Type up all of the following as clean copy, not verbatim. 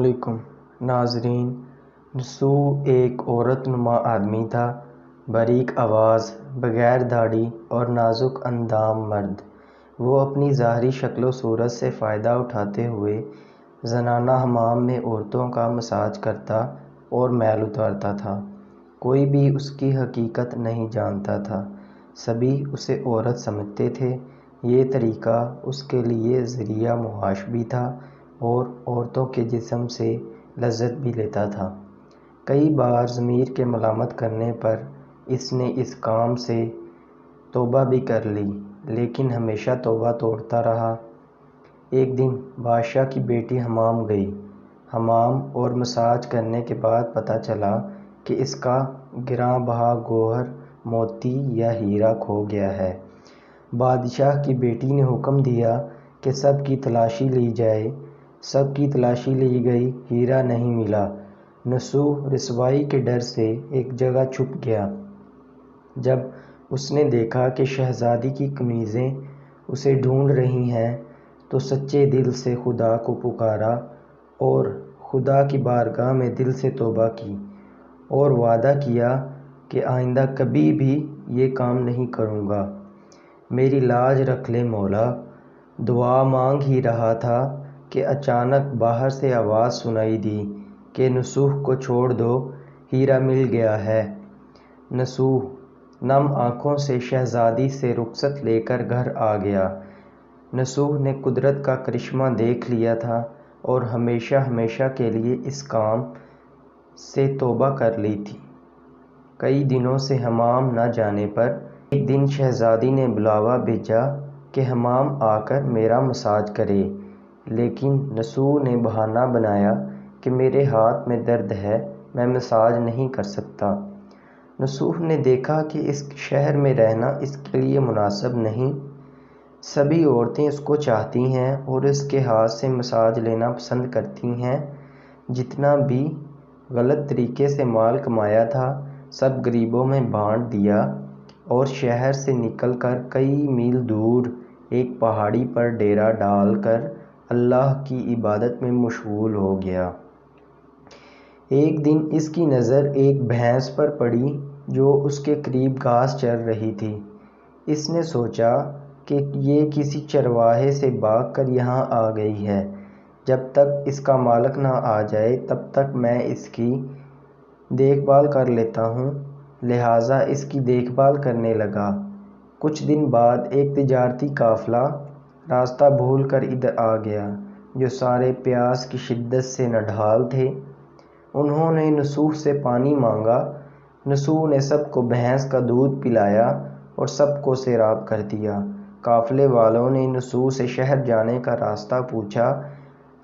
علیکم ناظرین۔ نسو ایک عورت نما آدمی تھا، باریک آواز، بغیر داڑھی اور نازک اندام مرد۔ وہ اپنی ظاہری شکل و صورت سے فائدہ اٹھاتے ہوئے زنانہ حمام میں عورتوں کا مساج کرتا اور میل اتارتا تھا۔ کوئی بھی اس کی حقیقت نہیں جانتا تھا، سبھی اسے عورت سمجھتے تھے۔ یہ طریقہ اس کے لیے ذریعہ معاش بھی تھا اور عورتوں کے جسم سے لذت بھی لیتا تھا۔ کئی بار ضمیر کے ملامت کرنے پر اس نے اس کام سے توبہ بھی کر لی، لیکن ہمیشہ توبہ توڑتا رہا۔ ایک دن بادشاہ کی بیٹی حمام گئی۔ حمام اور مساج کرنے کے بعد پتہ چلا کہ اس کا گراں بہا گوہر موتی یا ہیرا کھو گیا ہے۔ بادشاہ کی بیٹی نے حکم دیا کہ سب کی تلاشی لی جائے۔ سب کی تلاشی لی گئی، ہیرا نہیں ملا۔ نسو رسوائی کے ڈر سے ایک جگہ چھپ گیا۔ جب اس نے دیکھا کہ شہزادی کی کنیزیں اسے ڈھونڈ رہی ہیں تو سچے دل سے خدا کو پکارا اور خدا کی بارگاہ میں دل سے توبہ کی اور وعدہ کیا کہ آئندہ کبھی بھی یہ کام نہیں کروں گا۔ میری لاج رکھ لے مولا۔ دعا مانگ ہی رہا تھا کہ اچانک باہر سے آواز سنائی دی کہ نسو کو چھوڑ دو، ہیرا مل گیا ہے۔ نسو نم آنکھوں سے شہزادی سے رخصت لے کر گھر آ گیا۔ نسو نے قدرت کا کرشمہ دیکھ لیا تھا اور ہمیشہ ہمیشہ کے لیے اس کام سے توبہ کر لی تھی۔ کئی دنوں سے حمام نہ جانے پر ایک دن شہزادی نے بلاوا بھیجا کہ حمام آ کر میرا مساج کرے، لیکن نسو نے بہانہ بنایا کہ میرے ہاتھ میں درد ہے، میں مساج نہیں کر سکتا۔ نسو نے دیکھا کہ اس شہر میں رہنا اس کے لیے مناسب نہیں۔ سبھی عورتیں اس کو چاہتی ہیں اور اس کے ہاتھ سے مساج لینا پسند کرتی ہیں۔ جتنا بھی غلط طریقے سے مال کمایا تھا سب غریبوں میں بانٹ دیا اور شہر سے نکل کر کئی میل دور ایک پہاڑی پر ڈیرا ڈال کر اللہ کی عبادت میں مشغول ہو گیا۔ ایک دن اس کی نظر ایک بھینس پر پڑی جو اس کے قریب گھاس چر رہی تھی۔ اس نے سوچا کہ یہ کسی چرواہے سے بھاگ کر یہاں آ گئی ہے، جب تک اس کا مالک نہ آ جائے تب تک میں اس کی دیکھ بھال کر لیتا ہوں، لہٰذا اس کی دیکھ بھال کرنے لگا۔ کچھ دن بعد ایک تجارتی قافلہ راستہ بھول کر ادھر آ گیا، جو سارے پیاس کی شدت سے نڈھال تھے۔ انہوں نے نسو سے پانی مانگا۔ نسو نے سب کو بھینس کا دودھ پلایا اور سب کو سیراب کر دیا۔ قافلے والوں نے نسو سے شہر جانے کا راستہ پوچھا۔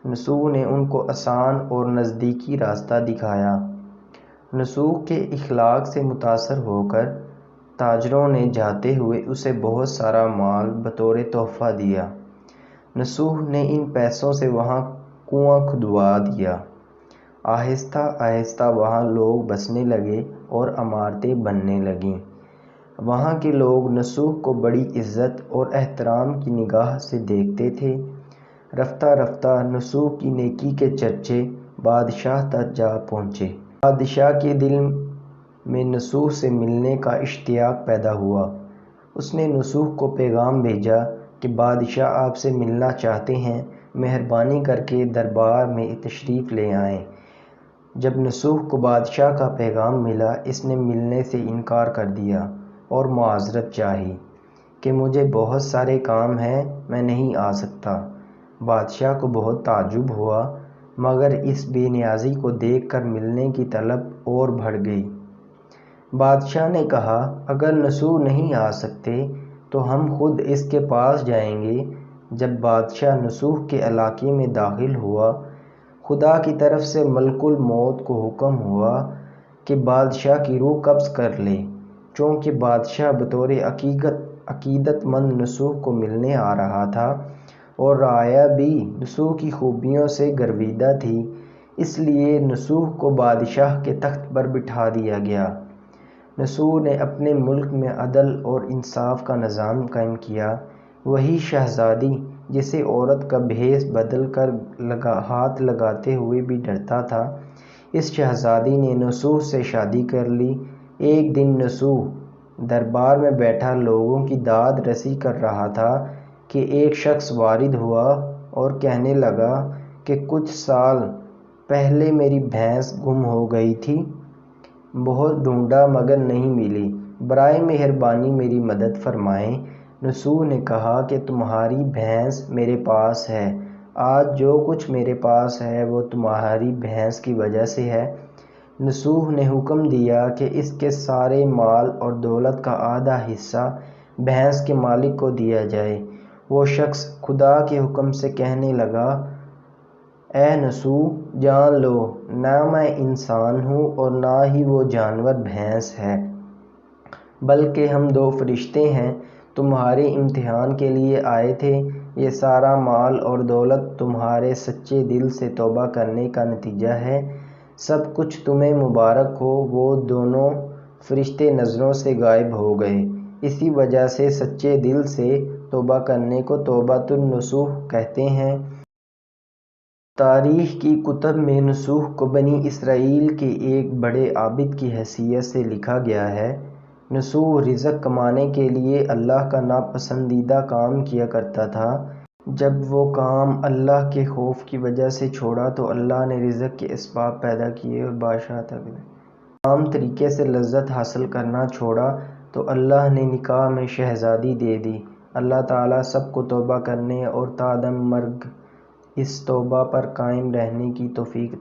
نسو نے ان کو آسان اور نزدیکی راستہ دکھایا۔ نسو کے اخلاق سے متاثر ہو کر تاجروں نے جاتے ہوئے اسے بہت سارا مال بطور تحفہ دیا۔ نسو نے ان پیسوں سے وہاں کنواں کھدوا دیا۔ آہستہ آہستہ وہاں لوگ بسنے لگے اور عمارتیں بننے لگیں۔ وہاں کے لوگ نسو کو بڑی عزت اور احترام کی نگاہ سے دیکھتے تھے۔ رفتہ رفتہ نسو کی نیکی کے چرچے بادشاہ تک جا پہنچے۔ بادشاہ کے دل میں نسو سے ملنے کا اشتیاق پیدا ہوا۔ اس نے نسو کو پیغام بھیجا کہ بادشاہ آپ سے ملنا چاہتے ہیں، مہربانی کر کے دربار میں تشریف لے آئیں۔ جب نسو کو بادشاہ کا پیغام ملا، اس نے ملنے سے انکار کر دیا اور معذرت چاہی کہ مجھے بہت سارے کام ہیں، میں نہیں آ سکتا۔ بادشاہ کو بہت تعجب ہوا، مگر اس بے نیازی کو دیکھ کر ملنے کی طلب اور بڑھ گئی۔ بادشاہ نے کہا، اگر نسو نہیں آ سکتے تو ہم خود اس کے پاس جائیں گے۔ جب بادشاہ نسو کے علاقے میں داخل ہوا، خدا کی طرف سے ملک الموت کو حکم ہوا کہ بادشاہ کی روح قبض کر لے۔ چونکہ بادشاہ بطور عقیدت مند نسو کو ملنے آ رہا تھا اور رعایا بھی نسو کی خوبیوں سے گرویدہ تھی، اس لیے نسو کو بادشاہ کے تخت پر بٹھا دیا گیا۔ نسو نے اپنے ملک میں عدل اور انصاف کا نظام قائم کیا۔ وہی شہزادی جسے عورت کا بھیس بدل کر ہاتھ لگاتے ہوئے بھی ڈرتا تھا۔ اس شہزادی نے نسوح سے شادی کر لی۔ ایک دن نسوح دربار میں بیٹھا لوگوں کی داد رسی کر رہا تھا کہ ایک شخص وارد ہوا اور کہنے لگا کہ کچھ سال پہلے میری بھینس گم ہو گئی تھی، بہت ڈھونڈا مگر نہیں ملی، برائے مہربانی میری مدد فرمائیں۔ نسوح نے کہا کہ تمہاری بھینس میرے پاس ہے، آج جو کچھ میرے پاس ہے وہ تمہاری بھینس کی وجہ سے ہے۔ نسوح نے حکم دیا کہ اس کے سارے مال اور دولت کا آدھا حصہ بھینس کے مالک کو دیا جائے۔ وہ شخص خدا کے حکم سے کہنے لگا، اے نسوح، جان لو نہ میں انسان ہوں اور نہ ہی وہ جانور بھینس ہے، بلکہ ہم دو فرشتے ہیں، تمہارے امتحان کے لیے آئے تھے۔ یہ سارا مال اور دولت تمہارے سچے دل سے توبہ کرنے کا نتیجہ ہے، سب کچھ تمہیں مبارک ہو۔ وہ دونوں فرشتے نظروں سے غائب ہو گئے۔ اسی وجہ سے سچے دل سے توبہ کرنے کو توبۃ النصوح کہتے ہیں۔ تاریخ کی کتب میں نسوح کو بنی اسرائیل کے ایک بڑے عابد کی حیثیت سے لکھا گیا ہے۔ نسوح رزق کمانے کے لیے اللہ کا ناپسندیدہ کام کیا کرتا تھا۔ جب وہ کام اللہ کے خوف کی وجہ سے چھوڑا تو اللہ نے رزق کے اسباب پیدا کیے اور بادشاہ تک عام طریقے سے لذت حاصل کرنا چھوڑا تو اللہ نے نکاح میں شہزادی دے دی۔ اللہ تعالیٰ سب کو توبہ کرنے اور تا دم مرگ اس توبہ پر قائم رہنے کی توفیق عطا